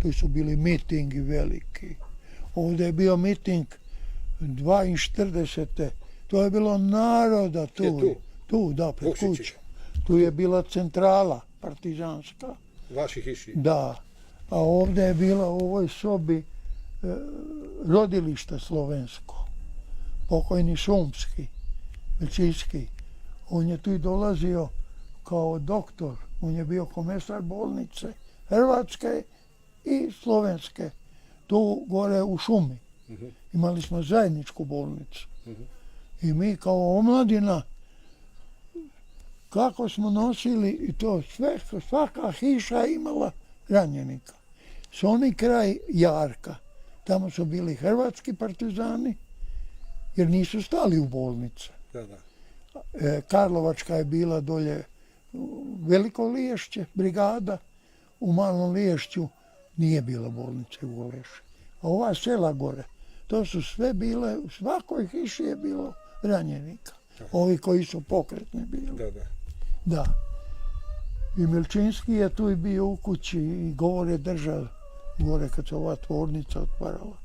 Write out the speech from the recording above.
tu su bili mitingi veliki. Ovdje je bio miting 42. To je bilo naroda tu. Tu, da, pred kućom. Tu je bila centrala partizanska. Vaših iši? Da. A ovdje je bila u ovoj sobi rodilište slovensko. Pokojni Šumski, Većinski. On je tu i dolazio kao doktor. On je bio komesar bolnice Hrvatske i Slovenske. Tu gore u šumi. Imali smo zajedničku bolnicu. I mi kao omladina, kako smo nosili i to sve, svaka hiša imala ranjenika. S oni kraj Jarka, tamo su bili hrvatski partizani, jer nisu stali u bolnice. Karlovačka je bila dolje Veliko Liješće, brigada, u Malom Liješću nije bila bolnica u Oleši. A ova sela gore, to su sve bile, u svakoj hiši je bilo ranjenika. Ovi koji su pokretni bili. Da. I Milčinski je tu i bio u kući i govor je držao gore kad se ova tvornica otvarala.